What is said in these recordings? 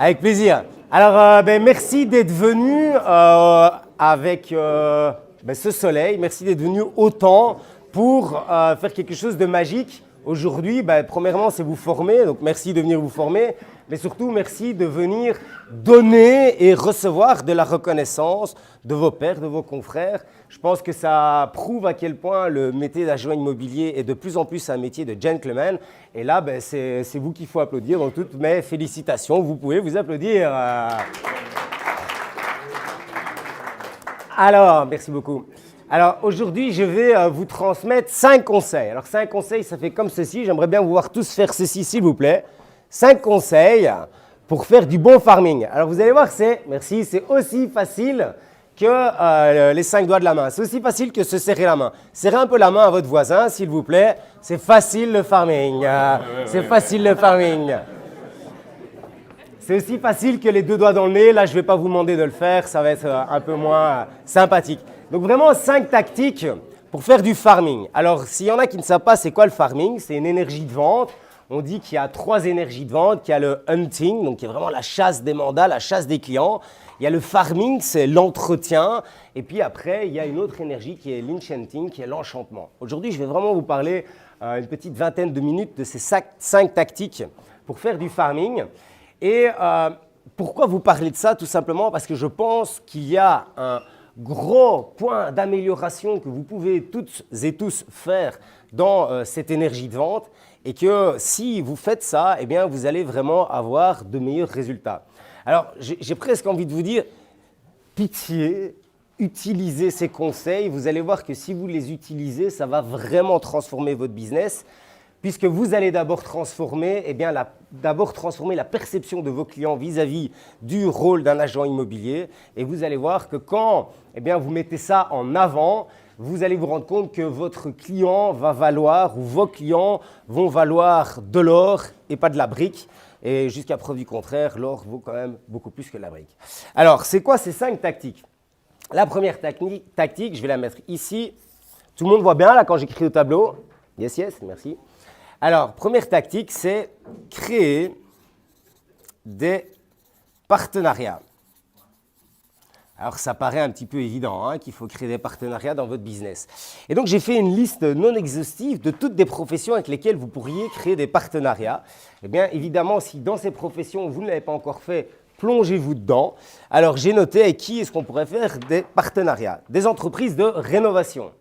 Avec plaisir. Alors, merci d'être venu avec ce soleil. Merci d'être venu autant pour faire quelque chose de magique. Aujourd'hui, premièrement, c'est vous former. Donc, merci de venir vous former. Mais surtout, merci de venir donner et recevoir de la reconnaissance de vos pairs, de vos confrères. Je pense que ça prouve à quel point le métier d'agent immobilier est de plus en plus un métier de gentleman. Et là, c'est vous qu'il faut applaudir. Donc, toutes mes félicitations. Vous pouvez vous applaudir. Alors, merci beaucoup. Alors, aujourd'hui, je vais vous transmettre 5 conseils. Alors, 5 conseils, ça fait comme ceci. J'aimerais bien vous voir tous faire ceci, s'il vous plaît. 5 conseils pour faire du bon farming. Alors, vous allez voir, c'est aussi facile que les 5 doigts de la main. C'est aussi facile que se serrer la main. Serrez un peu la main à votre voisin, s'il vous plaît. C'est facile le farming. C'est facile le farming. C'est aussi facile que les 2 doigts dans le nez. Là, je ne vais pas vous demander de le faire. Ça va être un peu moins sympathique. Donc, vraiment, 5 tactiques pour faire du farming. Alors, s'il y en a qui ne savent pas c'est quoi le farming, c'est une énergie de vente. On dit qu'il y a 3 énergies de vente. Il y a le hunting, donc qui est vraiment la chasse des mandats, la chasse des clients. Il y a le farming, c'est l'entretien. Et puis après, il y a une autre énergie qui est l'enchanting, qui est l'enchantement. Aujourd'hui, je vais vraiment vous parler une petite vingtaine de minutes de ces 5 tactiques pour faire du farming. Et pourquoi vous parler de ça? Tout simplement parce que je pense qu'il y a un gros point d'amélioration que vous pouvez toutes et tous faire dans cette énergie de vente et que si vous faites ça, eh bien, vous allez vraiment avoir de meilleurs résultats. Alors, j'ai presque envie de vous dire, pitié, utilisez ces conseils. Vous allez voir que si vous les utilisez, ça va vraiment transformer votre business puisque vous allez d'abord transformer la perception de vos clients vis-à-vis du rôle d'un agent immobilier. Et vous allez voir que quand vous mettez ça en avant, vous allez vous rendre compte que votre client va valoir ou vos clients vont valoir de l'or et pas de la brique. Et jusqu'à preuve du contraire, l'or vaut quand même beaucoup plus que la brique. Alors, c'est quoi ces 5 tactiques? La première tactique, je vais la mettre ici. Tout le monde voit bien là quand j'écris au tableau? Yes, yes, merci. Alors, première tactique, c'est créer des partenariats. Alors, ça paraît un petit peu évident qu'il faut créer des partenariats dans votre business. Et donc, j'ai fait une liste non exhaustive de toutes des professions avec lesquelles vous pourriez créer des partenariats. Eh bien, évidemment, si dans ces professions, vous ne l'avez pas encore fait, plongez-vous dedans. Alors, j'ai noté avec qui est-ce qu'on pourrait faire des partenariats. Des entreprises de rénovation.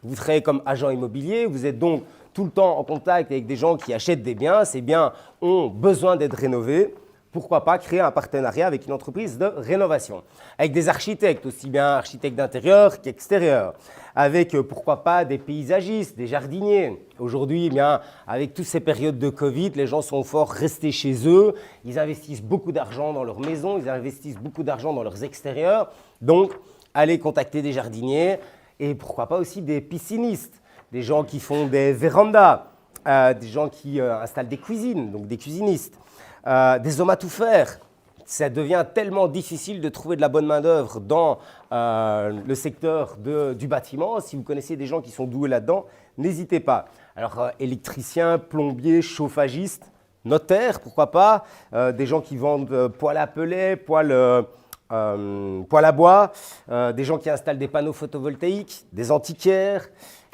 Vous travaillez comme agent immobilier, vous êtes donc tout le temps en contact avec des gens qui achètent des biens. Ces biens ont besoin d'être rénovés. Pourquoi pas créer un partenariat avec une entreprise de rénovation, avec des architectes, aussi bien architectes d'intérieur qu'extérieur, avec pourquoi pas des paysagistes, des jardiniers. Aujourd'hui, avec toutes ces périodes de Covid, les gens sont fort restés chez eux, ils investissent beaucoup d'argent dans leur maison, ils investissent beaucoup d'argent dans leurs extérieurs. Donc, allez contacter des jardiniers et pourquoi pas aussi des piscinistes, des gens qui font des vérandas, des gens qui installent des cuisines, donc des cuisinistes. Des hommes à tout faire. Ça devient tellement difficile de trouver de la bonne main-d'œuvre dans le secteur du bâtiment. Si vous connaissez des gens qui sont doués là-dedans, n'hésitez pas. Alors, électriciens, plombiers, chauffagistes, notaires, pourquoi pas, des gens qui vendent poêle à pellets, poêle à bois, des gens qui installent des panneaux photovoltaïques, des antiquaires.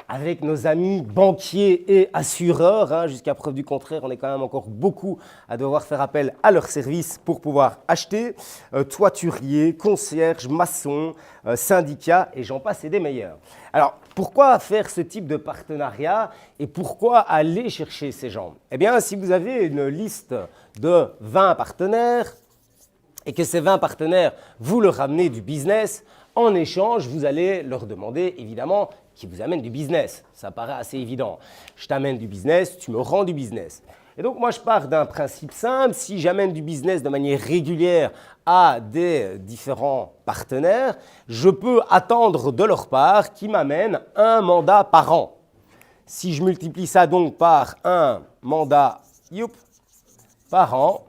Avec nos amis banquiers et assureurs, jusqu'à preuve du contraire, on est quand même encore beaucoup à devoir faire appel à leurs services pour pouvoir acheter. Toituriers, concierges, maçons, syndicats et j'en passe et des meilleurs. Alors, pourquoi faire ce type de partenariat et pourquoi aller chercher ces gens? Eh bien, si vous avez une liste de 20 partenaires et que ces 20 partenaires, vous leur ramenez du business, en échange, vous allez leur demander évidemment qu'ils vous amènent du business. Ça paraît assez évident. Je t'amène du business, tu me rends du business. Et donc, moi, je pars d'un principe simple. Si j'amène du business de manière régulière à des différents partenaires, je peux attendre de leur part qu'ils m'amènent un mandat par an. Si je multiplie ça donc par un mandat par an,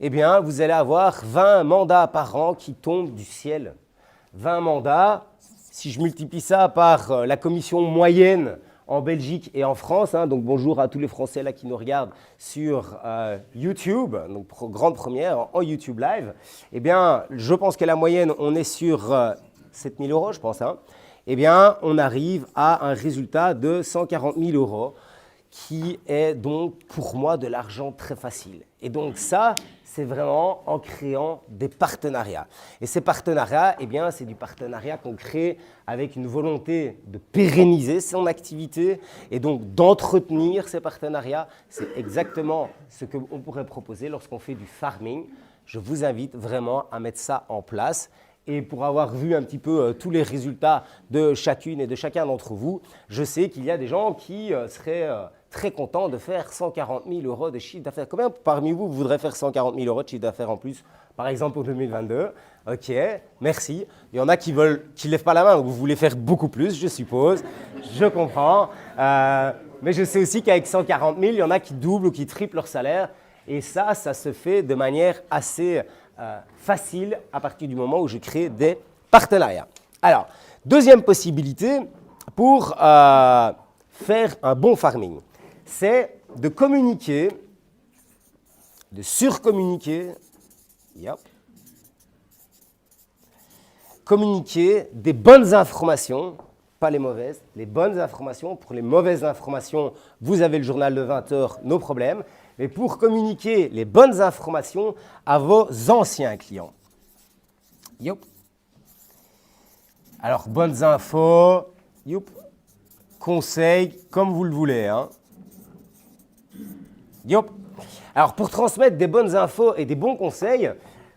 eh bien, vous allez avoir 20 mandats par an qui tombent du ciel. 20 mandats, si je multiplie ça par la commission moyenne en Belgique et en France. Donc bonjour à tous les Français là qui nous regardent sur YouTube, donc grande première en YouTube Live. Eh bien, je pense que la moyenne, on est sur 7 000 euros, je pense. Eh bien, on arrive à un résultat de 140 000 euros qui est donc pour moi de l'argent très facile. Et donc ça, c'est vraiment en créant des partenariats. Et ces partenariats, eh bien, c'est du partenariat qu'on crée avec une volonté de pérenniser son activité et donc d'entretenir ces partenariats. C'est exactement ce qu'on pourrait proposer lorsqu'on fait du farming. Je vous invite vraiment à mettre ça en place. Et pour avoir vu un petit peu tous les résultats de chacune et de chacun d'entre vous, je sais qu'il y a des gens qui seraient très contents de faire 140 000 euros de chiffre d'affaires. Combien parmi vous voudraient faire 140 000 euros de chiffre d'affaires en plus, par exemple pour 2022? Ok, merci. Il y en a qui ne lèvent pas la main, donc vous voulez faire beaucoup plus, je suppose. Je comprends. Mais je sais aussi qu'avec 140 000, il y en a qui doublent ou qui triplent leur salaire. Et ça se fait de manière assez facile à partir du moment où je crée des partenariats. Alors, deuxième possibilité pour faire un bon farming, c'est de communiquer, de surcommuniquer, communiquer des bonnes informations, pas les mauvaises, les bonnes informations. Pour les mauvaises informations, vous avez le journal de 20 heures, nos problèmes. Mais pour communiquer les bonnes informations à vos anciens clients. Alors, bonnes infos, conseils, comme vous le voulez. Alors, pour transmettre des bonnes infos et des bons conseils,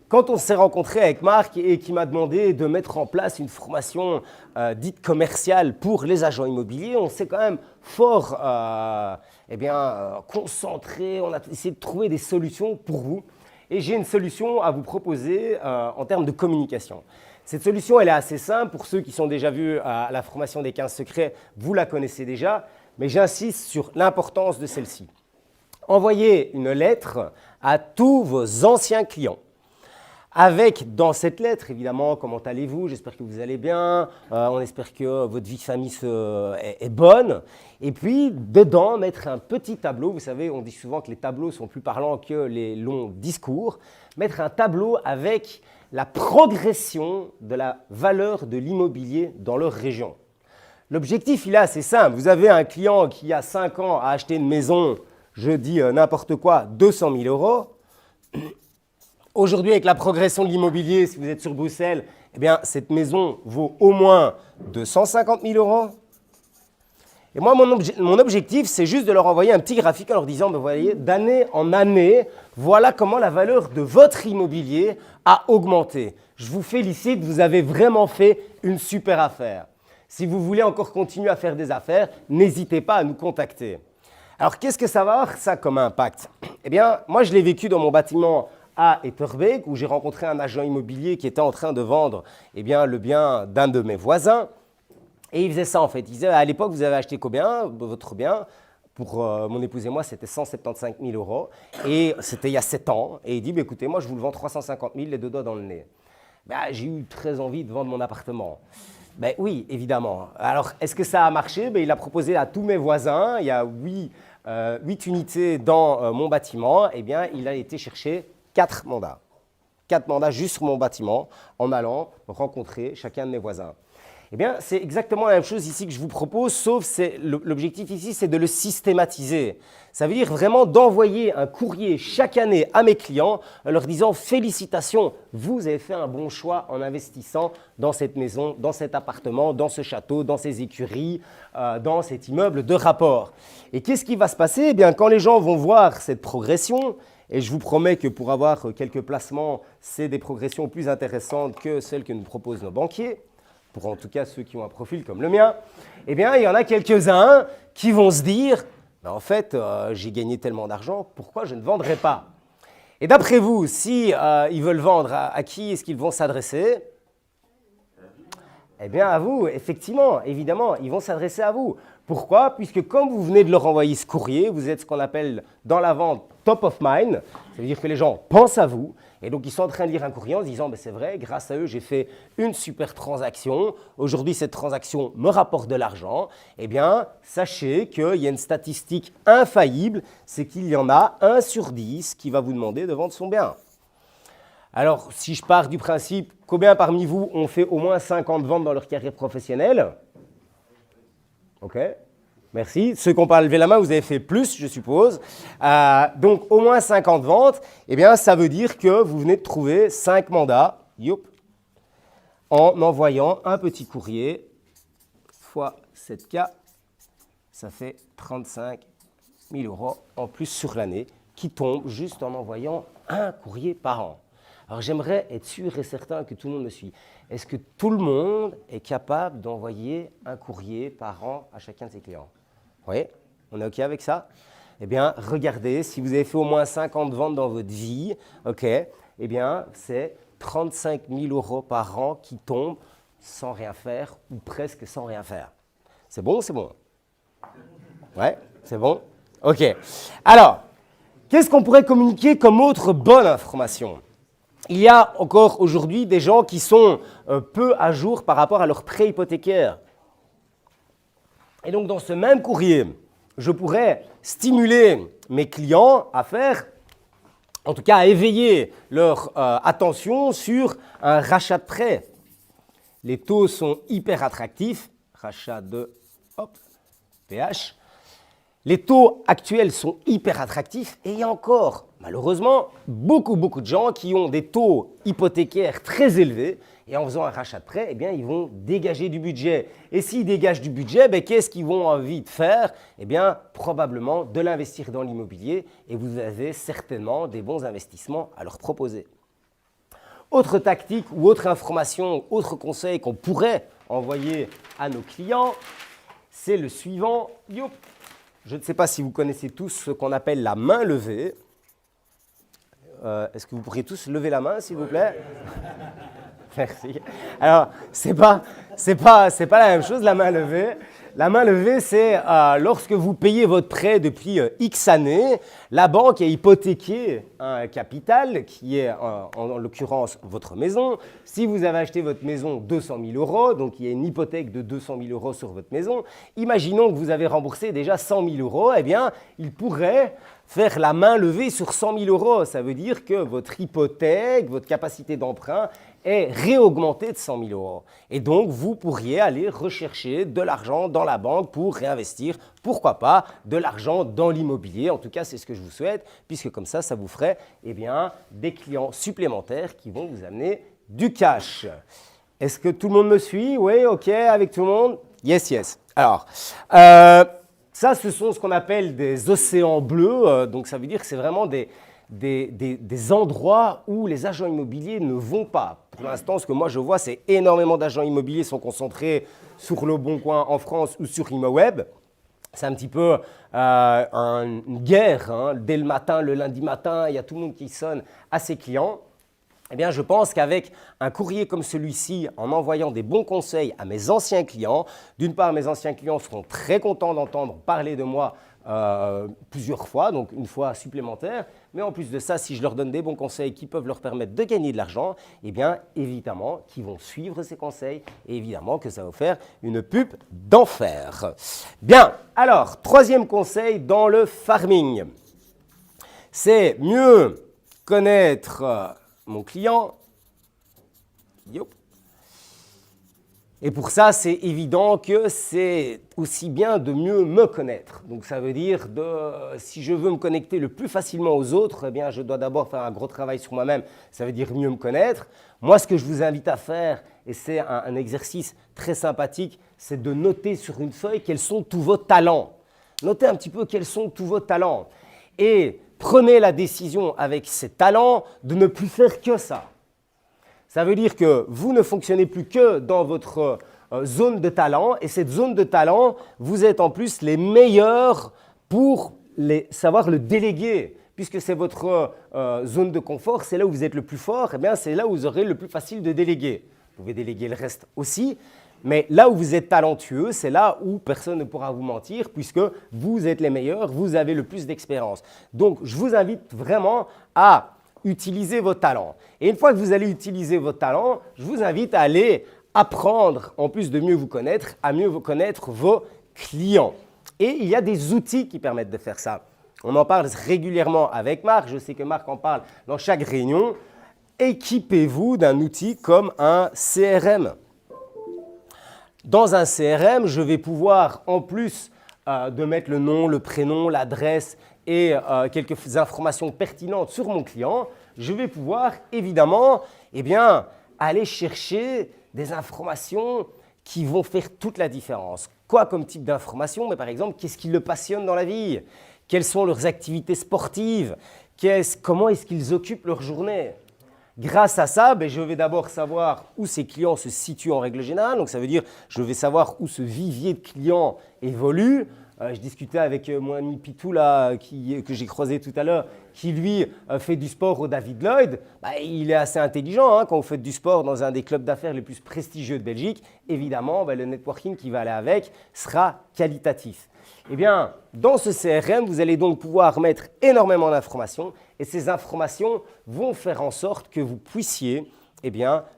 quand on s'est rencontré avec Marc et qui m'a demandé de mettre en place une formation dite commerciale pour les agents immobiliers, on s'est quand même fort concentré, on a essayé de trouver des solutions pour vous. Et j'ai une solution à vous proposer en termes de communication. Cette solution, elle est assez simple. Pour ceux qui sont déjà vus à la formation des 15 secrets, vous la connaissez déjà, mais j'insiste sur l'importance de celle-ci. Envoyez une lettre à tous vos anciens clients. Avec, dans cette lettre, évidemment, comment allez-vous? J'espère que vous allez bien. On espère que votre vie de famille est bonne. Et puis, dedans, mettre un petit tableau. Vous savez, on dit souvent que les tableaux sont plus parlants que les longs discours. Mettre un tableau avec la progression de la valeur de l'immobilier dans leur région. L'objectif, il est assez simple. Vous avez un client qui, il y a 5 ans, a acheté une maison, je dis n'importe quoi, 200 000 euros. Aujourd'hui, avec la progression de l'immobilier, si vous êtes sur Bruxelles, eh bien, cette maison vaut au moins 250 000 euros. Et moi, mon objectif, c'est juste de leur envoyer un petit graphique en leur disant, vous voyez, d'année en année, voilà comment la valeur de votre immobilier a augmenté. Je vous félicite, vous avez vraiment fait une super affaire. Si vous voulez encore continuer à faire des affaires, n'hésitez pas à nous contacter. Alors, qu'est-ce que ça va avoir, ça, comme impact? Eh bien, moi, je l'ai vécu dans mon bâtiment à Etterbeek, où j'ai rencontré un agent immobilier qui était en train de vendre le bien d'un de mes voisins. Et il faisait ça en fait. Il disait, à l'époque, vous avez acheté combien? Votre bien, pour mon épouse et moi, c'était 175 000 euros. Et c'était il y a 7 ans. Et il dit, écoutez, moi, je vous le vends 350 000, les deux doigts dans le nez. J'ai eu très envie de vendre mon appartement. Oui, évidemment. Alors, est-ce que ça a marché? Il a proposé à tous mes voisins, il y a 8 unités dans mon bâtiment. Eh bien, il a été chercher 4 mandats. 4 mandats juste sur mon bâtiment en allant rencontrer chacun de mes voisins. Eh bien, c'est exactement la même chose ici que je vous propose, sauf l'objectif ici, c'est de le systématiser. Ça veut dire vraiment d'envoyer un courrier chaque année à mes clients en leur disant « Félicitations, vous avez fait un bon choix en investissant dans cette maison, dans cet appartement, dans ce château, dans ces écuries, dans cet immeuble de rapport. » Et qu'est-ce qui va se passer? Eh bien, quand les gens vont voir cette progression, et je vous promets que pour avoir quelques placements, c'est des progressions plus intéressantes que celles que nous proposent nos banquiers, pour en tout cas ceux qui ont un profil comme le mien, eh bien, il y en a quelques-uns qui vont se dire en fait, j'ai gagné tellement d'argent, pourquoi je ne vendrais pas? Et d'après vous, si ils veulent vendre, à qui est-ce qu'ils vont s'adresser? Eh bien, à vous, effectivement, évidemment, ils vont s'adresser à vous. Pourquoi? Puisque comme vous venez de leur envoyer ce courrier, vous êtes ce qu'on appelle dans la vente top of mind. Ça veut dire que les gens pensent à vous. Et donc, ils sont en train de lire un courrier en se disant, c'est vrai, grâce à eux, j'ai fait une super transaction. Aujourd'hui, cette transaction me rapporte de l'argent. Eh bien, sachez qu'il y a une statistique infaillible, c'est qu'il y en a 1 sur 10 qui va vous demander de vendre son bien. Alors, si je pars du principe, combien parmi vous ont fait au moins 50 ventes dans leur carrière professionnelle? OK, merci. Ceux qui n'ont pas levé la main, vous avez fait plus, je suppose. Donc, au moins 50 ventes, eh bien, ça veut dire que vous venez de trouver 5 mandats, en envoyant un petit courrier fois 7K, ça fait 35 000 € en plus sur l'année qui tombe juste en envoyant un courrier par an. Alors, j'aimerais être sûr et certain que tout le monde me suit. Est-ce que tout le monde est capable d'envoyer un courrier par an à chacun de ses clients? Oui, on est OK avec ça? Eh bien, regardez, si vous avez fait au moins 50 ventes dans votre vie, OK, eh bien, c'est 35 000 € par an qui tombent sans rien faire ou presque sans rien faire. C'est bon ou c'est bon? Ouais, c'est bon? OK. Alors, qu'est-ce qu'on pourrait communiquer comme autre bonne information? Il y a encore aujourd'hui des gens qui sont peu à jour par rapport à leur prêt hypothécaire. Et donc, dans ce même courrier, je pourrais stimuler mes clients à faire, en tout cas à éveiller leur attention sur un rachat de prêt. Les taux sont hyper attractifs, rachat de PH. Les taux actuels sont hyper attractifs et il y a encore, malheureusement, beaucoup de gens qui ont des taux hypothécaires très élevés et en faisant un rachat de prêt, eh bien, ils vont dégager du budget. Et s'ils dégagent du budget, qu'est-ce qu'ils vont envie de faire? Eh bien, probablement de l'investir dans l'immobilier et vous avez certainement des bons investissements à leur proposer. Autre tactique ou autre information, autre conseil qu'on pourrait envoyer à nos clients, c'est le suivant. Je ne sais pas si vous connaissez tous ce qu'on appelle la main levée. Est-ce que vous pourriez tous lever la main, s'il vous plaît? Merci. Alors, c'est pas la même chose, la main levée. La main levée, c'est lorsque vous payez votre prêt depuis X années, la banque a hypothéqué un capital qui est, en l'occurrence, votre maison. Si vous avez acheté votre maison 200 000 €, donc il y a une hypothèque de 200 000 € sur votre maison, imaginons que vous avez remboursé déjà 100 000 €, eh bien, il pourrait faire la main levée sur 100 000 €. Ça veut dire que votre hypothèque, votre capacité d'emprunt est réaugmentée de 100 000 €. Et donc, vous pourriez aller rechercher de l'argent dans la banque pour réinvestir, pourquoi pas, de l'argent dans l'immobilier. En tout cas, c'est ce que je vous souhaite, puisque comme ça vous ferait eh bien, des clients supplémentaires qui vont vous amener du cash. Est-ce que tout le monde me suit? Oui, OK, avec tout le monde? Yes. Alors, ça, ce sont ce qu'on appelle des océans bleus. Donc, ça veut dire que c'est vraiment des endroits où les agents immobiliers ne vont pas. Pour l'instant, ce que moi je vois, c'est énormément d'agents immobiliers sont concentrés sur Le Bon Coin en France ou sur ImoWeb. C'est un petit peu une guerre. Hein. Dès le matin, le lundi matin, il y a tout le monde qui sonne à ses clients. Eh bien, je pense qu'avec un courrier comme celui-ci, en envoyant des bons conseils à mes anciens clients, d'une part, mes anciens clients seront très contents d'entendre parler de moi plusieurs fois, donc une fois supplémentaire. Mais en plus de ça, si je leur donne des bons conseils qui peuvent leur permettre de gagner de l'argent, eh bien, évidemment, qu'ils vont suivre ces conseils et évidemment que ça va faire une pub d'enfer. Bien, alors, troisième conseil dans le farming, c'est mieux connaître mon client. Et pour ça, c'est évident que c'est aussi bien de mieux me connaître. Donc ça veut dire, si je veux me connecter le plus facilement aux autres, eh bien, je dois d'abord faire un gros travail sur moi-même. Ça veut dire mieux me connaître. Moi, ce que je vous invite à faire, et c'est un exercice très sympathique, c'est de noter sur une feuille quels sont tous vos talents. Notez un petit peu quels sont tous vos talents. Et prenez la décision avec ces talents de ne plus faire que ça. Ça veut dire que vous ne fonctionnez plus que dans votre zone de talent et cette zone de talent, vous êtes en plus les meilleurs pour savoir le déléguer. Puisque c'est votre zone de confort, c'est là où vous êtes le plus fort, eh bien c'est là où vous aurez le plus facile de déléguer. Vous pouvez déléguer le reste aussi, Mais là où vous êtes talentueux, c'est là où personne ne pourra vous mentir puisque vous êtes les meilleurs, vous avez le plus d'expérience. Donc, je vous invite vraiment à utiliser vos talents. Et une fois que vous allez utiliser vos talents, je vous invite à aller apprendre, en plus de mieux vous connaître, à mieux vous connaître vos clients. Et il y a des outils qui permettent de faire ça. On en parle régulièrement avec Marc. Je sais que Marc en parle dans chaque réunion. Équipez-vous d'un outil comme un CRM. Dans un CRM, je vais pouvoir, en plus de mettre le nom, le prénom, l'adresse et quelques informations pertinentes sur mon client, je vais pouvoir évidemment aller chercher des informations qui vont faire toute la différence. Quoi comme type d'informations? Par exemple, qu'est-ce qui le passionne dans la vie? Quelles sont leurs activités sportives? Comment est-ce qu'ils occupent leur journée? Grâce à ça, je vais d'abord savoir où ces clients se situent en règle générale. Donc, ça veut dire je vais savoir où ce vivier de clients évolue. Je discutais avec mon ami Pitou, là, que j'ai croisé tout à l'heure, qui lui fait du sport au David Lloyd. Il est assez intelligent. Quand vous faites du sport dans un des clubs d'affaires les plus prestigieux de Belgique, évidemment, le networking qui va aller avec sera qualitatif. Dans ce CRM, vous allez donc pouvoir mettre énormément d'informations et ces informations vont faire en sorte que vous puissiez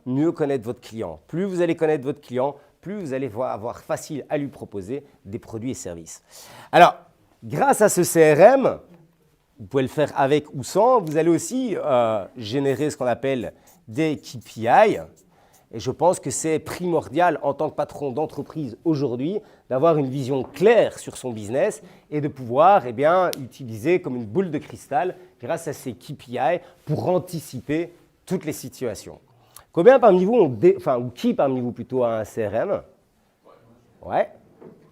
mieux connaître votre client. Plus vous allez connaître votre client, plus vous allez avoir facile à lui proposer des produits et services. Alors, grâce à ce CRM, vous pouvez le faire avec ou sans, vous allez aussi générer ce qu'on appelle des KPI. Et je pense que c'est primordial en tant que patron d'entreprise aujourd'hui d'avoir une vision claire sur son business et de pouvoir utiliser comme une boule de cristal grâce à ces KPI pour anticiper toutes les situations. Combien parmi vous ou qui parmi vous plutôt a un CRM? Ouais.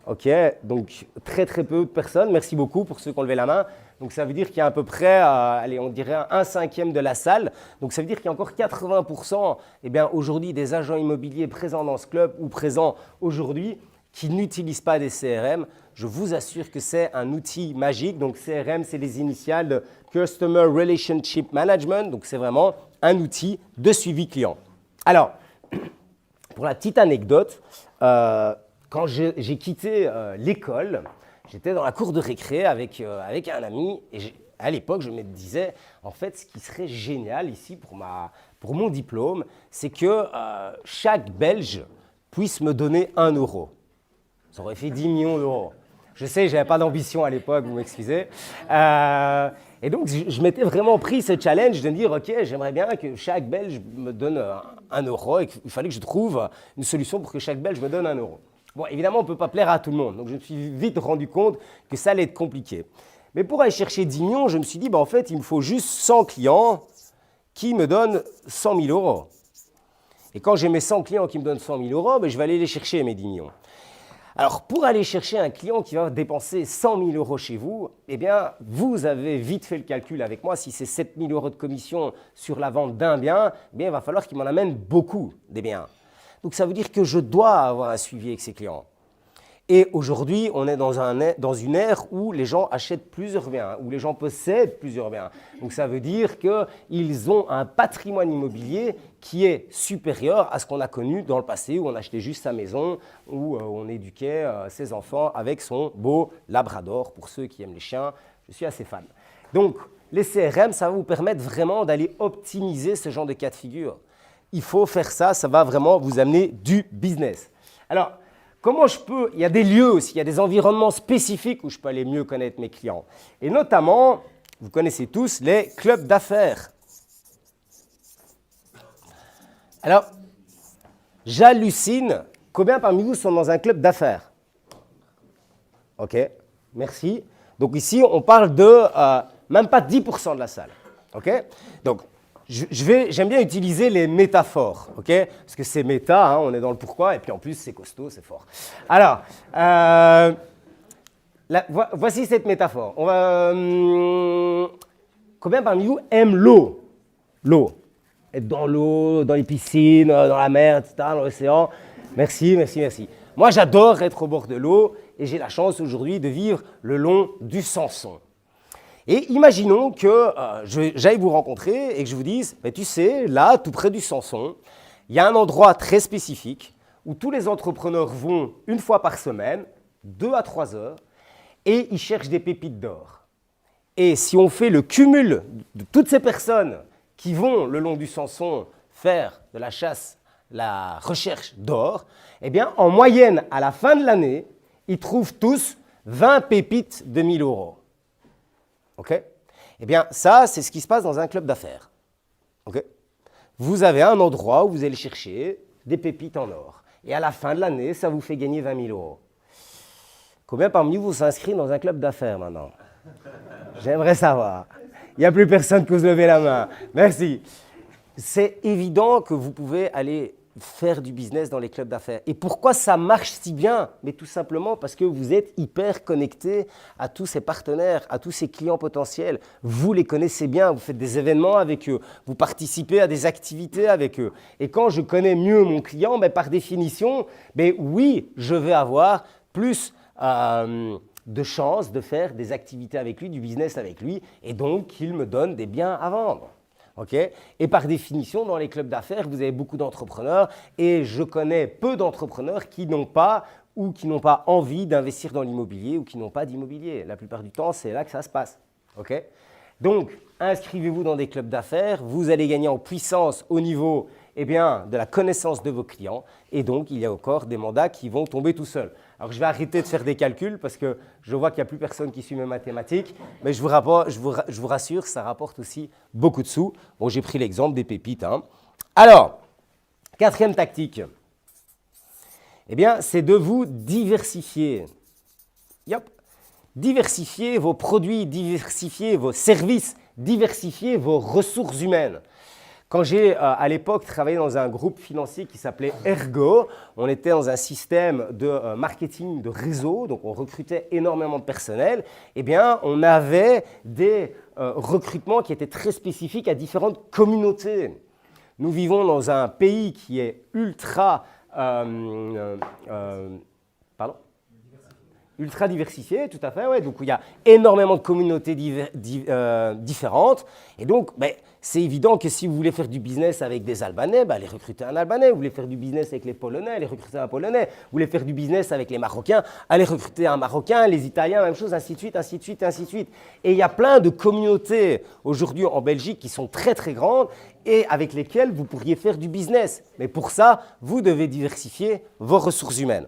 Ok, donc très peu de personnes. Merci beaucoup pour ceux qui ont levé la main. Donc ça veut dire qu'il y a à peu près, on dirait un cinquième de la salle. Donc ça veut dire qu'il y a encore 80% aujourd'hui des agents immobiliers présents dans ce club ou présents aujourd'hui qui n'utilisent pas des CRM. Je vous assure que c'est un outil magique. Donc CRM, c'est les initiales de Customer Relationship Management. Donc c'est vraiment un outil de suivi client. Alors, pour la petite anecdote, quand j'ai quitté l'école, j'étais dans la cour de récré avec un ami et à l'époque, je me disais, en fait, ce qui serait génial ici pour mon diplôme, c'est que chaque Belge puisse me donner 1 euro. Ça aurait fait 10 millions d'euros. Je sais, je n'avais pas d'ambition à l'époque, vous m'excusez. Et donc, je m'étais vraiment pris ce challenge de me dire, OK, j'aimerais bien que chaque Belge me donne 1 euro et qu'il fallait que je trouve une solution pour que chaque Belge me donne 1 euro. Bon, évidemment, on ne peut pas plaire à tout le monde. Donc, je me suis vite rendu compte que ça allait être compliqué. Mais pour aller chercher 10 millions, je me suis dit, en fait, il me faut juste 100 clients qui me donnent 100 000 euros. Et quand j'ai mes 100 clients qui me donnent 100 000 euros, je vais aller les chercher, mes 10 millions. Alors, pour aller chercher un client qui va dépenser 100 000 euros chez vous, vous avez vite fait le calcul avec moi. Si c'est 7 000 euros de commission sur la vente d'un bien, il va falloir qu'il m'en amène beaucoup des biens. Donc, ça veut dire que je dois avoir un suivi avec ces clients. Et aujourd'hui, on est dans une ère où les gens achètent plusieurs biens, où les gens possèdent plusieurs biens. Donc, ça veut dire qu'ils ont un patrimoine immobilier qui est supérieur à ce qu'on a connu dans le passé, où on achetait juste sa maison, où on éduquait ses enfants avec son beau labrador. Pour ceux qui aiment les chiens, je suis assez fan. Donc, les CRM, ça va vous permettre vraiment d'aller optimiser ce genre de cas de figure. Il faut faire ça, ça va vraiment vous amener du business. Alors, comment il y a des lieux aussi, il y a des environnements spécifiques où je peux aller mieux connaître mes clients. Et notamment, vous connaissez tous les clubs d'affaires. Alors, j'hallucine. Combien parmi vous sont dans un club d'affaires? Ok, merci. Donc ici, on parle de même pas 10% de la salle. Ok, donc, j'aime bien utiliser les métaphores, ok? Parce que c'est méta, on est dans le pourquoi, et puis en plus, c'est costaud, c'est fort. Alors, voici cette métaphore. Combien parmi vous aiment l'eau? L'eau. Être dans l'eau, dans les piscines, dans la mer, etc., dans l'océan. Merci. Moi, j'adore être au bord de l'eau, et j'ai la chance aujourd'hui de vivre le long du Samson. Et imaginons que j'aille vous rencontrer et que je vous dise, tu sais, là, tout près du Samson, il y a un endroit très spécifique où tous les entrepreneurs vont une fois par semaine, 2 à 3 heures, et ils cherchent des pépites d'or. Et si on fait le cumul de toutes ces personnes qui vont le long du Samson faire de la chasse, la recherche d'or, eh bien, en moyenne, à la fin de l'année, ils trouvent tous 20 pépites de 1 000 euros. OK? Eh bien, ça, c'est ce qui se passe dans un club d'affaires. OK? Vous avez un endroit où vous allez chercher des pépites en or. Et à la fin de l'année, ça vous fait gagner 20 000 euros. Combien parmi vous s'inscrit dans un club d'affaires maintenant? J'aimerais savoir. Il n'y a plus personne qui ose lever la main. Merci. C'est évident que vous pouvez aller faire du business dans les clubs d'affaires. Et pourquoi ça marche si bien? Mais tout simplement parce que vous êtes hyper connecté à tous ces partenaires, à tous ces clients potentiels. Vous les connaissez bien, vous faites des événements avec eux, vous participez à des activités avec eux. Et quand je connais mieux mon client, ben, par définition, ben, oui, je vais avoir plus de chances de faire des activités avec lui, du business avec lui, et donc qu'il me donne des biens à vendre. Okay? Et par définition, dans les clubs d'affaires, vous avez beaucoup d'entrepreneurs et je connais peu d'entrepreneurs qui n'ont pas ou qui n'ont pas envie d'investir dans l'immobilier ou qui n'ont pas d'immobilier. La plupart du temps, c'est là que ça se passe. Okay? Donc, inscrivez-vous dans des clubs d'affaires, vous allez gagner en puissance au niveau de la connaissance de vos clients et donc il y a encore des mandats qui vont tomber tout seuls. Alors, je vais arrêter de faire des calculs parce que je vois qu'il n'y a plus personne qui suit mes mathématiques, mais je vous rassure, ça rapporte aussi beaucoup de sous. Bon, j'ai pris l'exemple des pépites. Hein. Alors, 4e tactique, c'est de vous diversifier. Yep. Diversifier vos produits, diversifier vos services, diversifier vos ressources humaines. Quand j'ai, à l'époque, travaillé dans un groupe financier qui s'appelait Ergo, on était dans un système de marketing de réseau, donc on recrutait énormément de personnel, on avait des recrutements qui étaient très spécifiques à différentes communautés. Nous vivons dans un pays qui est ultra diversifié, tout à fait, ouais. Donc il y a énormément de communautés différentes. Et donc, c'est évident que si vous voulez faire du business avec des Albanais, allez recruter un Albanais. Vous voulez faire du business avec les Polonais, allez recruter un Polonais. Vous voulez faire du business avec les Marocains, allez recruter un Marocain, les Italiens, même chose, ainsi de suite, ainsi de suite, ainsi de suite. Et il y a plein de communautés aujourd'hui en Belgique qui sont très très grandes et avec lesquelles vous pourriez faire du business. Mais pour ça, vous devez diversifier vos ressources humaines.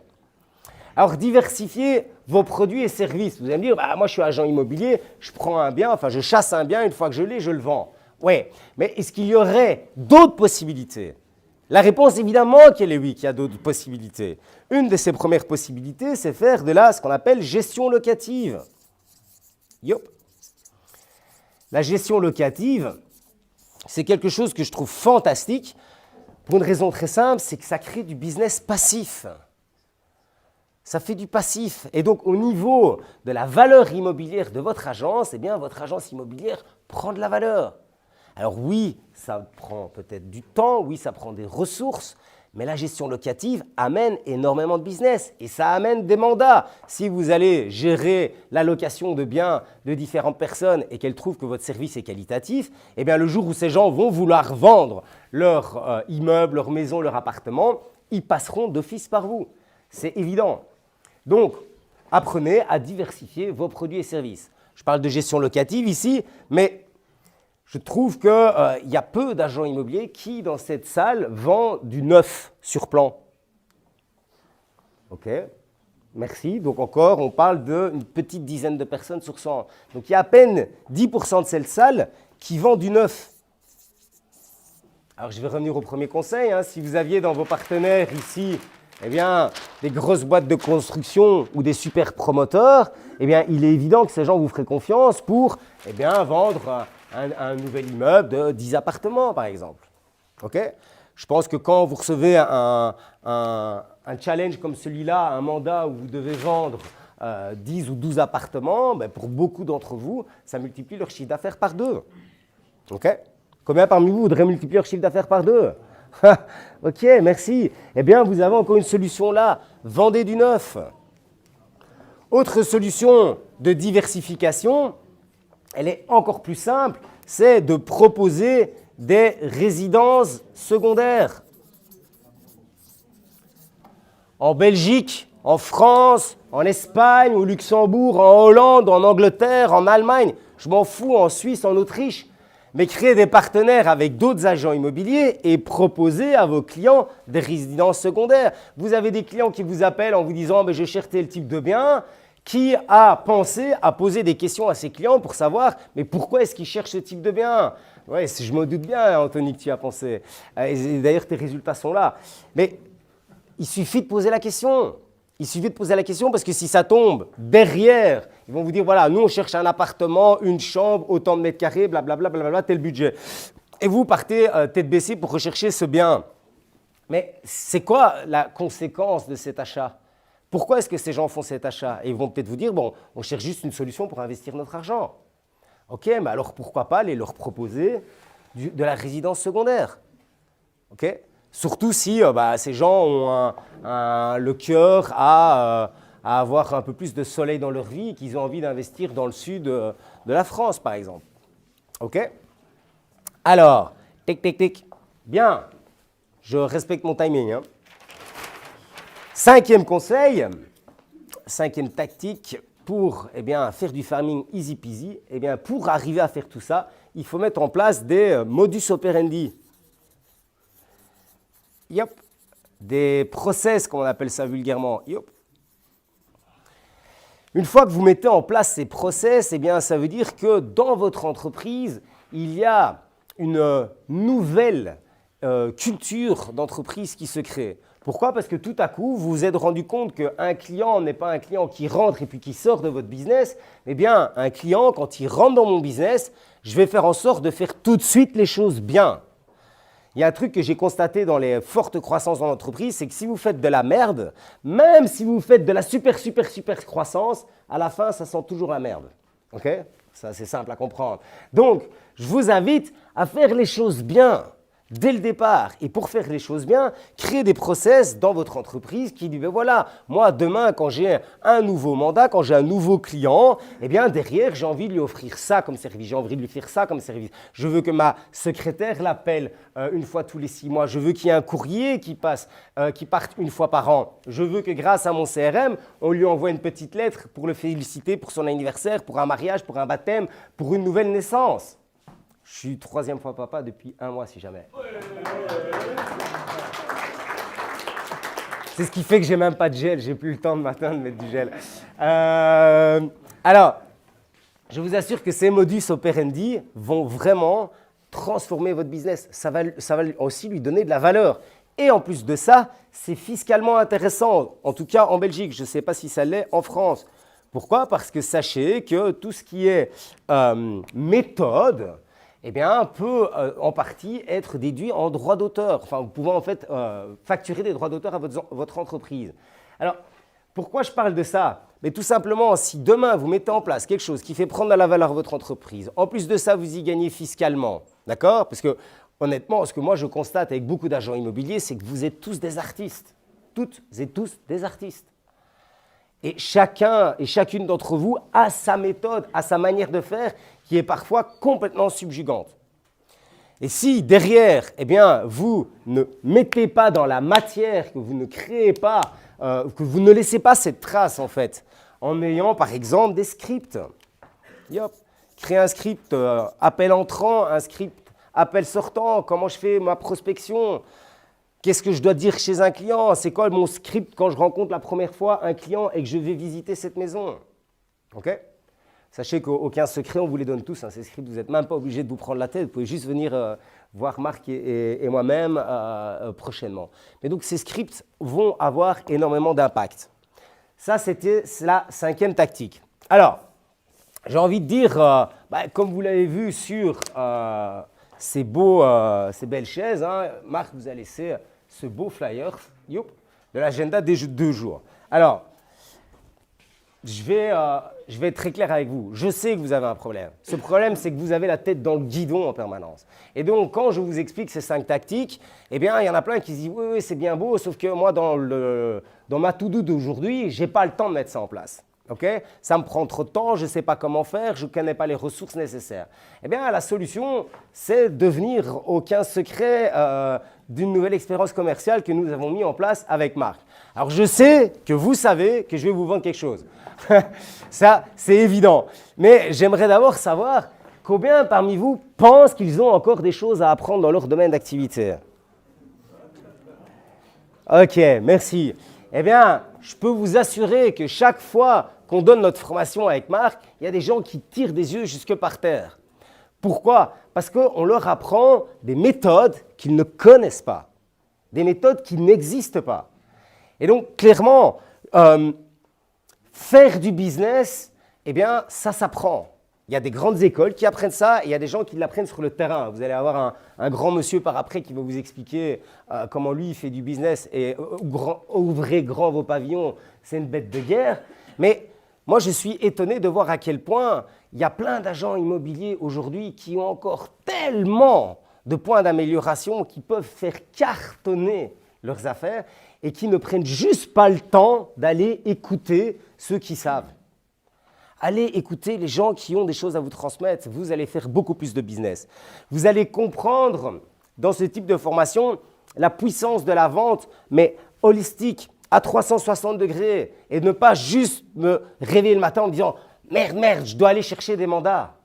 Alors, diversifiez vos produits et services. Vous allez me dire, moi je suis agent immobilier, je prends un bien, je chasse un bien, une fois que je l'ai, je le vends. Oui, mais est-ce qu'il y aurait d'autres possibilités? La réponse, évidemment, qu'elle est oui, qu'il y a d'autres possibilités. Une de ces premières possibilités, c'est faire de ce qu'on appelle gestion locative. Yop. La gestion locative, c'est quelque chose que je trouve fantastique pour une raison très simple, c'est que ça crée du business passif. Ça fait du passif. Et donc, au niveau de la valeur immobilière de votre agence, votre agence immobilière prend de la valeur. Alors oui, ça prend peut-être du temps, oui, ça prend des ressources, mais la gestion locative amène énormément de business et ça amène des mandats. Si vous allez gérer la location de biens de différentes personnes et qu'elles trouvent que votre service est qualitatif, le jour où ces gens vont vouloir vendre leur immeuble, leur maison, leur appartement, ils passeront d'office par vous. C'est évident. Donc, apprenez à diversifier vos produits et services. Je parle de gestion locative ici, mais je trouve qu'il y a peu d'agents immobiliers qui, dans cette salle, vendent du neuf sur plan. OK, merci. Donc encore, on parle d'une petite dizaine de personnes sur 100. Donc il y a à peine 10% de cette salle qui vend du neuf. Alors je vais revenir au premier conseil. Si vous aviez dans vos partenaires ici des grosses boîtes de construction ou des super promoteurs, il est évident que ces gens vous feraient confiance pour vendre un nouvel immeuble de 10 appartements, par exemple. Okay? Je pense que quand vous recevez un challenge comme celui-là, un mandat où vous devez vendre 10 ou 12 appartements, pour beaucoup d'entre vous, ça multiplie leur chiffre d'affaires par 2. Okay? Combien parmi vous voudraient multiplier leur chiffre d'affaires par 2? Ok, merci. Vous avez encore une solution là. Vendez du neuf. Autre solution de diversification, elle est encore plus simple, c'est de proposer des résidences secondaires. en Belgique, en France, en Espagne, au Luxembourg, en Hollande, en Angleterre, en Allemagne, je m'en fous, en Suisse, en Autriche. Mais créer des partenaires avec d'autres agents immobiliers et proposer à vos clients des résidences secondaires. Vous avez des clients qui vous appellent en vous disant « je cherche tel type de bien ». Qui a pensé à poser des questions à ses clients pour savoir « mais pourquoi est-ce qu'ils cherchent ce type de bien ?» Oui, je me doute bien, Anthony, que tu as pensé. Et d'ailleurs, tes résultats sont là. Mais il suffit de poser la question. Il suffit de poser la question parce que si ça tombe derrière, ils vont vous dire, voilà, nous on cherche un appartement, une chambre, autant de mètres carrés, blablabla, blablabla, tel budget. Et vous partez tête baissée pour rechercher ce bien. Mais c'est quoi la conséquence de cet achat? Pourquoi est-ce que ces gens font cet achat? Et ils vont peut-être vous dire, bon, on cherche juste une solution pour investir notre argent. Ok, mais alors pourquoi pas aller leur proposer de la résidence secondaire? Ok? Surtout si ces gens ont le cœur à avoir un peu plus de soleil dans leur vie et qu'ils ont envie d'investir dans le sud de la France, par exemple. OK? Alors, tic, tic, tic. Bien, je respecte mon timing. Hein. Cinquième conseil, cinquième tactique pour faire du farming easy peasy. Pour arriver à faire tout ça, il faut mettre en place des modus operandi. Yep. Des process, comme on appelle ça vulgairement. Yep. Une fois que vous mettez en place ces process, ça veut dire que dans votre entreprise, il y a une nouvelle culture d'entreprise qui se crée. Pourquoi? Parce que tout à coup, vous vous êtes rendu compte qu'un client n'est pas un client qui rentre et puis qui sort de votre business. Eh bien, un client, quand il rentre dans mon business, je vais faire en sorte de faire tout de suite les choses bien. Il y a un truc que j'ai constaté dans les fortes croissances dans l'entreprise, c'est que si vous faites de la merde, même si vous faites de la super croissance, à la fin, ça sent toujours la merde. OK? Ça, c'est simple à comprendre. Donc, je vous invite à faire les choses bien dès le départ. Et pour faire les choses bien, créez des process dans votre entreprise qui disent, voilà, moi, demain, quand j'ai un nouveau mandat, quand j'ai un nouveau client, derrière, j'ai envie de lui offrir ça comme service, j'ai envie de lui faire ça comme service. Je veux que ma secrétaire l'appelle une fois tous les 6 mois. Je veux qu'il y ait un courrier qui parte une fois par an. Je veux que grâce à mon CRM, on lui envoie une petite lettre pour le féliciter pour son anniversaire, pour un mariage, pour un baptême, pour une nouvelle naissance. Je suis 3e fois papa depuis 1 mois, si jamais. C'est ce qui fait que j'ai même pas de gel. J'ai plus le temps le matin de mettre du gel. Alors, je vous assure que ces modus operandi vont vraiment transformer votre business. Ça va aussi lui donner de la valeur. Et en plus de ça, c'est fiscalement intéressant. En tout cas, en Belgique. Je ne sais pas si ça l'est en France. Pourquoi? Parce que sachez que tout ce qui est méthode, peut en partie être déduit en droits d'auteur. Enfin, vous pouvez en fait facturer des droits d'auteur à votre entreprise. Alors, pourquoi je parle de ça? Mais tout simplement, si demain vous mettez en place quelque chose qui fait prendre de la valeur à votre entreprise, en plus de ça, vous y gagnez fiscalement, d'accord? Parce que honnêtement, ce que moi je constate avec beaucoup d'agents immobiliers, c'est que vous êtes tous des artistes. Toutes et tous des artistes. Et chacun et chacune d'entre vous a sa méthode, a sa manière de faire qui est parfois complètement subjugante. Et si derrière, vous ne mettez pas dans la matière, que vous ne créez pas, que vous ne laissez pas cette trace en fait, en ayant par exemple des scripts. Yop. Créer un script appel entrant, un script appel sortant, comment je fais ma prospection. Qu'est-ce que je dois dire chez un client? C'est quoi mon script quand je rencontre la première fois un client et que je vais visiter cette maison? OK? Sachez qu'aucun secret, on vous les donne tous. Hein, ces scripts, vous n'êtes même pas obligé de vous prendre la tête. Vous pouvez juste venir voir Marc et moi-même prochainement. Mais donc, ces scripts vont avoir énormément d'impact. Ça, c'était la 5e tactique. Alors, j'ai envie de dire, comme vous l'avez vu sur ces belles chaises, hein, Marc vous a laissé ce beau flyer de l'agenda des 2 jours. Alors, je vais être très clair avec vous. Je sais que vous avez un problème. Ce problème, c'est que vous avez la tête dans le guidon en permanence. Et donc, quand je vous explique ces 5 tactiques, il y en a plein qui se disent « Oui, c'est bien beau, sauf que moi, dans ma to-do d'aujourd'hui, je n'ai pas le temps de mettre ça en place. » Ok, ça me prend trop de temps, je ne sais pas comment faire, je ne connais pas les ressources nécessaires. Eh bien, la solution, c'est de devenir au 15 secret d'une nouvelle expérience commerciale que nous avons mis en place avec Marc. Alors, je sais que vous savez que je vais vous vendre quelque chose. Ça, c'est évident. Mais j'aimerais d'abord savoir combien parmi vous pensent qu'ils ont encore des choses à apprendre dans leur domaine d'activité. Ok, merci. Eh bien, je peux vous assurer que chaque fois qu'on donne notre formation avec Marc, il y a des gens qui tirent des yeux jusque par terre. Pourquoi? Parce qu'on leur apprend des méthodes qu'ils ne connaissent pas, des méthodes qui n'existent pas. Et donc, clairement, faire du business, eh bien, ça s'apprend. Il y a des grandes écoles qui apprennent ça et il y a des gens qui l'apprennent sur le terrain. Vous allez avoir un grand monsieur par après qui va vous expliquer comment lui il fait du business et ouvrez grand vos pavillons, c'est une bête de guerre. Mais moi, je suis étonné de voir à quel point il y a plein d'agents immobiliers aujourd'hui qui ont encore tellement de points d'amélioration qui peuvent faire cartonner leurs affaires et qui ne prennent juste pas le temps d'aller écouter ceux qui savent. Allez écouter les gens qui ont des choses à vous transmettre. Vous allez faire beaucoup plus de business. Vous allez comprendre dans ce type de formation la puissance de la vente, mais holistique, à 360 degrés. Et ne pas juste me réveiller le matin en me disant « Merde, je dois aller chercher des mandats ».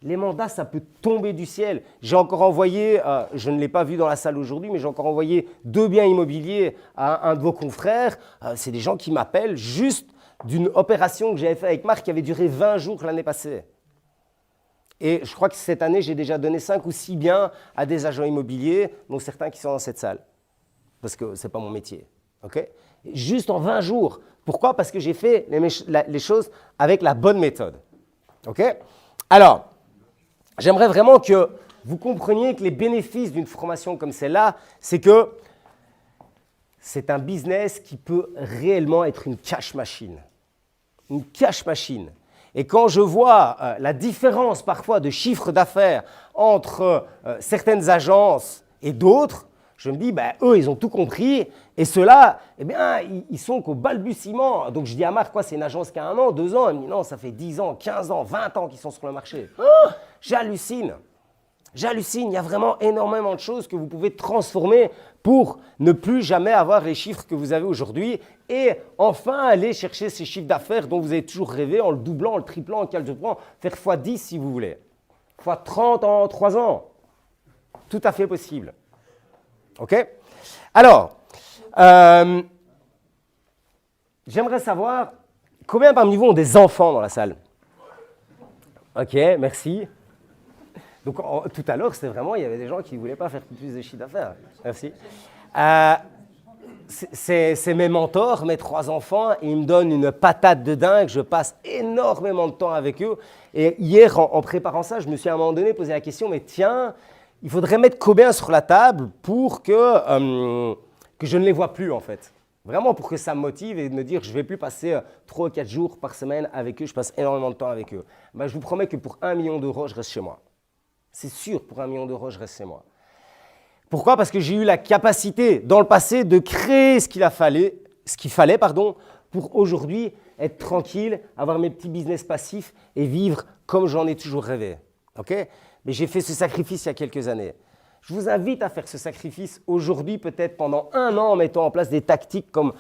Les mandats, ça peut tomber du ciel. J'ai encore envoyé, je ne l'ai pas vu dans la salle aujourd'hui, mais j'ai encore envoyé 2 biens immobiliers à un de vos confrères. C'est des gens qui m'appellent juste d'une opération que j'avais faite avec Marc qui avait duré 20 jours l'année passée. Et je crois que cette année, j'ai déjà donné 5 ou 6 biens à des agents immobiliers, dont certains qui sont dans cette salle. Parce que ce n'est pas mon métier. Okay? Juste en 20 jours. Pourquoi? Parce que j'ai fait les choses avec la bonne méthode. Okay? Alors, j'aimerais vraiment que vous compreniez que les bénéfices d'une formation comme celle-là, c'est que c'est un business qui peut réellement être une cash machine. Une cash machine. Et quand je vois la différence parfois de chiffre d'affaires entre certaines agences et d'autres, je me dis, eux, ils ont tout compris. Et ceux-là, eh bien, ils sont qu'au balbutiement. Donc, je dis à Marc, quoi, c'est une agence qui a 1 an, 2 ans. Il me dit, non, ça fait 10 ans, 15 ans, 20 ans qu'ils sont sur le marché. Oh, j'hallucine. J'hallucine. Il y a vraiment énormément de choses que vous pouvez transformer pour ne plus jamais avoir les chiffres que vous avez aujourd'hui et enfin aller chercher ces chiffres d'affaires dont vous avez toujours rêvé en le doublant, en le triplant, en le quadruplant, faire x10 si vous voulez. x30 en 3 ans. Tout à fait possible. OK? Alors, j'aimerais savoir combien parmi vous ont des enfants dans la salle? OK, merci. Donc, tout à l'heure, c'était vraiment, il y avait des gens qui ne voulaient pas faire plus de chiffre d'affaires. Merci. C'est mes mentors, mes 3 enfants, et ils me donnent une patate de dingue. Je passe énormément de temps avec eux. Et hier, en préparant ça, je me suis à un moment donné posé la question, mais tiens, il faudrait mettre combien sur la table pour que je ne les vois plus, en fait. Vraiment pour que ça me motive et de me dire je ne vais plus passer 3 ou 4 jours par semaine avec eux, je passe énormément de temps avec eux. Je vous promets que pour 1 million d'euros, je reste chez moi. C'est sûr, pour 1 million d'euros, je reste chez moi. Pourquoi? Parce que j'ai eu la capacité dans le passé de créer ce qu'il fallait pour aujourd'hui être tranquille, avoir mes petits business passifs et vivre comme j'en ai toujours rêvé. Okay? Mais j'ai fait ce sacrifice il y a quelques années. Je vous invite à faire ce sacrifice aujourd'hui, peut-être pendant 1 an, en mettant en place des tactiques comme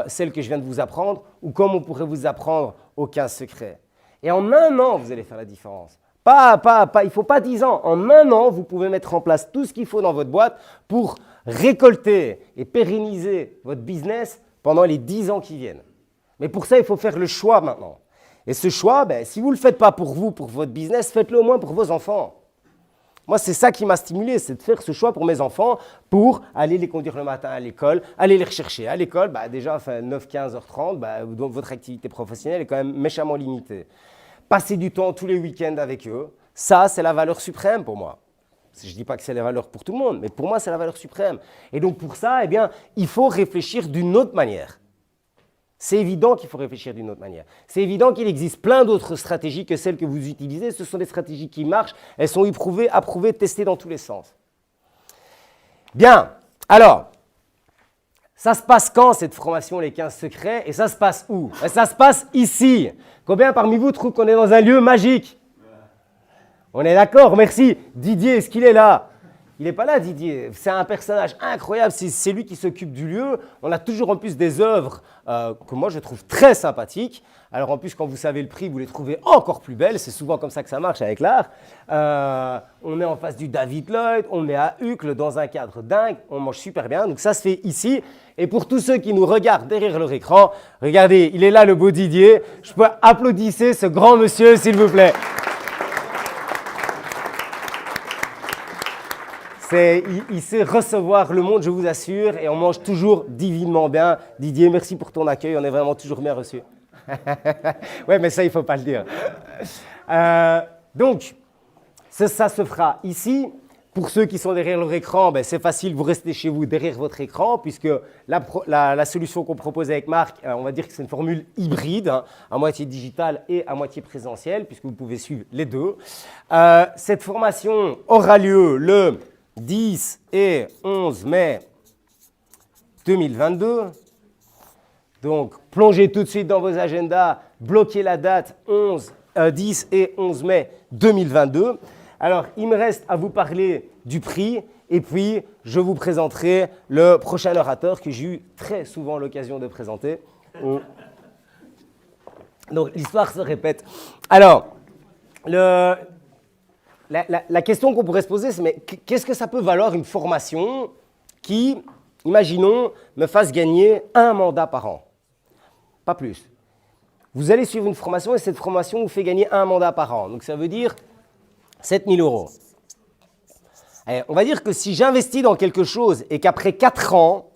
celles que je viens de vous apprendre ou comme on pourrait vous apprendre au 15 secrets. Et en 1 an, vous allez faire la différence. Il ne faut pas 10 ans. En 1 an, vous pouvez mettre en place tout ce qu'il faut dans votre boîte pour récolter et pérenniser votre business pendant les 10 ans qui viennent. Mais pour ça, il faut faire le choix maintenant. Et ce choix, si vous ne le faites pas pour vous, pour votre business, faites-le au moins pour vos enfants. Moi, c'est ça qui m'a stimulé, c'est de faire ce choix pour mes enfants, pour aller les conduire le matin à l'école, aller les rechercher à l'école. Déjà, 9, 15, h 30, donc votre activité professionnelle est quand même méchamment limitée. Passer du temps tous les week-ends avec eux, ça, c'est la valeur suprême pour moi. Je ne dis pas que c'est la valeur pour tout le monde, mais pour moi, c'est la valeur suprême. Et donc, pour ça, il faut réfléchir d'une autre manière. C'est évident qu'il faut réfléchir d'une autre manière. C'est évident qu'il existe plein d'autres stratégies que celles que vous utilisez. Ce sont des stratégies qui marchent. Elles sont éprouvées, approuvées, testées dans tous les sens. Bien. Alors, Ça se passe quand cette formation, les 15 secrets? Et ça se passe où? Et ça se passe ici. Combien parmi vous trouvent qu'on est dans un lieu magique? On est d'accord, merci. Didier, est-ce qu'il est là? Il n'est pas là, Didier. C'est un personnage incroyable. C'est lui qui s'occupe du lieu. On a toujours en plus des œuvres que moi je trouve très sympathiques. Alors en plus, quand vous savez le prix, vous les trouvez encore plus belles. C'est souvent comme ça que ça marche avec l'art. On est en face du David Lloyd, on est à Uccle dans un cadre dingue. On mange super bien. Donc ça se fait ici. Et pour tous ceux qui nous regardent derrière leur écran, regardez, il est là le beau Didier. Je peux applaudir ce grand monsieur, s'il vous plaît. Il sait recevoir le monde, je vous assure, et on mange toujours divinement bien. Didier, merci pour ton accueil, on est vraiment toujours bien reçus. Ouais, mais ça, il ne faut pas le dire. Donc, ça se fera ici. Pour ceux qui sont derrière leur écran, ben, c'est facile, vous restez chez vous derrière votre écran, puisque la solution qu'on propose avec Marc, on va dire que c'est une formule hybride, hein, à moitié digitale et à moitié présentielle, puisque vous pouvez suivre les deux. Cette formation aura lieu le 10 et 11 mai 2022. Donc, plongez tout de suite dans vos agendas, bloquez la date 10 et 11 mai 2022. Alors, il me reste à vous parler du prix et puis je vous présenterai le prochain orateur que j'ai eu très souvent l'occasion de présenter. Donc, l'histoire se répète. Alors, la question qu'on pourrait se poser, c'est mais qu'est-ce que ça peut valoir une formation qui, imaginons, me fasse gagner un mandat par an? Pas plus. Vous allez suivre une formation et cette formation vous fait gagner un mandat par an. Donc ça veut dire 7 000 €. Et on va dire que si j'investis dans quelque chose et qu'après 4 ans,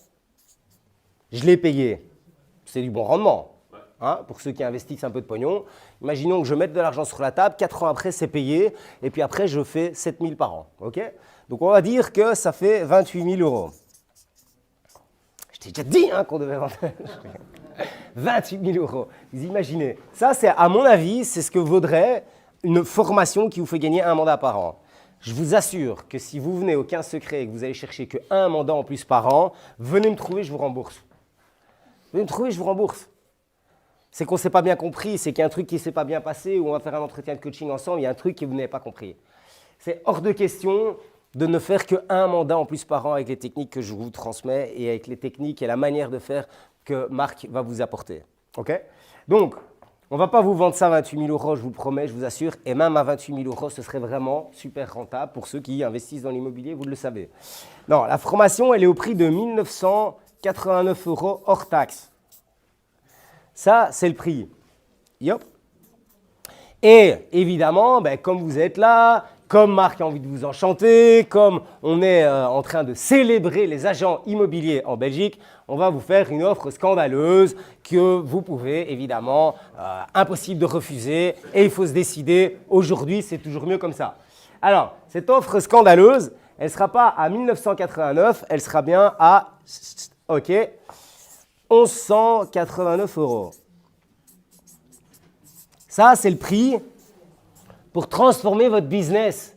je l'ai payé, c'est du bon rendement. Hein, pour ceux qui investissent un peu de pognon, imaginons que je mette de l'argent sur la table, 4 ans après c'est payé, et puis après je fais 7 000 par an. Okay, donc on va dire que ça fait 28 000 €. Je t'ai déjà dit hein, qu'on devait vendre 28 000 €. Vous imaginez, ça c'est à mon avis, c'est ce que vaudrait une formation qui vous fait gagner un mandat par an. Je vous assure que si vous venez au 15 secrets et que vous allez chercher qu'un mandat en plus par an, venez me trouver, je vous rembourse. Venez me trouver, je vous rembourse. C'est qu'on ne s'est pas bien compris, c'est qu'il y a un truc qui ne s'est pas bien passé, ou on va faire un entretien de coaching ensemble, il y a un truc que vous n'avez pas compris. C'est hors de question de ne faire qu'un mandat en plus par an avec les techniques que je vous transmets et avec les techniques et la manière de faire que Marc va vous apporter. Okay, donc, on ne va pas vous vendre ça à 28 000 €, je vous le promets, je vous assure, et même à 28 000 €, ce serait vraiment super rentable pour ceux qui investissent dans l'immobilier, vous le savez. Non, la formation, elle est au prix de 1 989 € hors taxe. Ça, c'est le prix. Yop. Et évidemment, ben, comme vous êtes là, comme Marc a envie de vous enchanter, comme on est en train de célébrer les agents immobiliers en Belgique, on va vous faire une offre scandaleuse que vous pouvez évidemment, impossible de refuser, et il faut se décider. Aujourd'hui, c'est toujours mieux comme ça. Alors, cette offre scandaleuse, elle ne sera pas à 1 989, elle sera bien à 1 189 €. Ça, c'est le prix pour transformer votre business.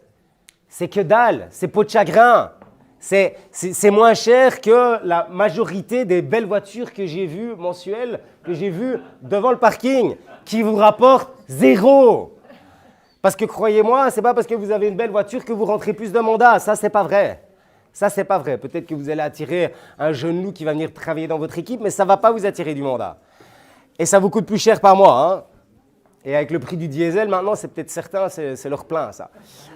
C'est que dalle, c'est peau de chagrin. C'est moins cher que la majorité des belles voitures que j'ai vues mensuelles, que j'ai vues devant le parking, qui vous rapportent 0. Parce que croyez-moi, ce n'est pas parce que vous avez une belle voiture que vous rentrez plus de mandats. Ça, ce n'est pas vrai. Ça, ce n'est pas vrai. Peut-être que vous allez attirer un jeune loup qui va venir travailler dans votre équipe, mais ça ne va pas vous attirer du mandat. Et ça vous coûte plus cher par mois. Hein. Et avec le prix du diesel, maintenant, c'est peut-être certain, c'est leur plein, ça.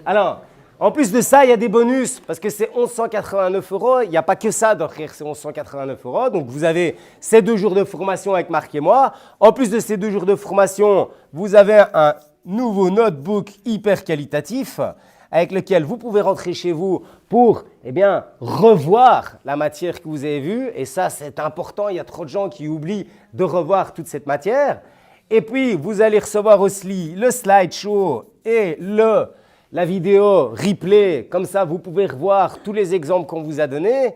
Alors, en plus de ça, il y a des bonus, parce que c'est 1 189 €. Il n'y a pas que ça derrière ces 1 189 €. Donc, vous avez ces 2 jours de formation avec Marc et moi. En plus de ces 2 jours de formation, vous avez un nouveau notebook hyper qualitatif avec lequel vous pouvez rentrer chez vous pour revoir la matière que vous avez vue. Et ça, c'est important. Il y a trop de gens qui oublient de revoir toute cette matière. Et puis, vous allez recevoir aussi le slideshow et la vidéo replay. Comme ça, vous pouvez revoir tous les exemples qu'on vous a donnés.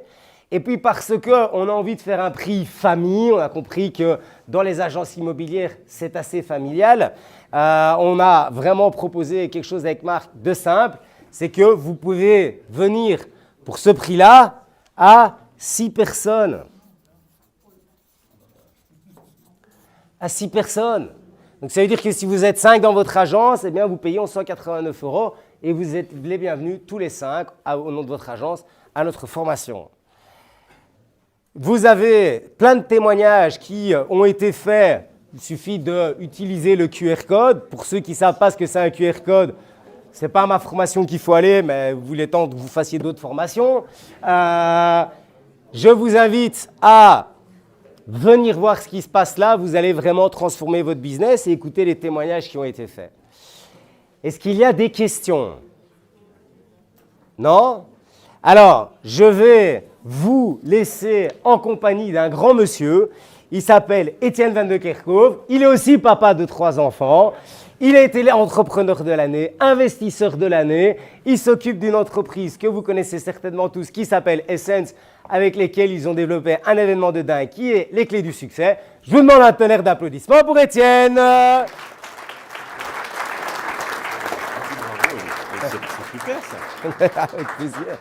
Et puis, parce qu'on a envie de faire un prix famille, on a compris que dans les agences immobilières, c'est assez familial. On a vraiment proposé quelque chose avec Marc de simple. C'est que vous pouvez venir pour ce prix-là à 6 personnes. à 6 personnes. Donc ça veut dire que si vous êtes 5 dans votre agence, eh bien vous payez 189 € et vous êtes les bienvenus tous les 5 au nom de votre agence à notre formation. Vous avez plein de témoignages qui ont été faits. Il suffit d'utiliser le QR code. Pour ceux qui ne savent pas ce que c'est un QR code, ce n'est pas à ma formation qu'il faut aller, mais vous voulez tant que vous fassiez d'autres formations. Je vous invite à venir voir ce qui se passe là. Vous allez vraiment transformer votre business et écouter les témoignages qui ont été faits. Est-ce qu'il y a des questions? Non? Alors, je vais vous laisser en compagnie d'un grand monsieur. Il s'appelle Étienne Van de Kerkhove. Il est aussi papa de 3 enfants. Il a été entrepreneur de l'année, investisseur de l'année. Il s'occupe d'une entreprise que vous connaissez certainement tous qui s'appelle Essence, avec lesquels ils ont développé un événement de dingue qui est les clés du succès. Je vous demande un tonnerre d'applaudissements pour Étienne. C'est super ça. Avec plaisir.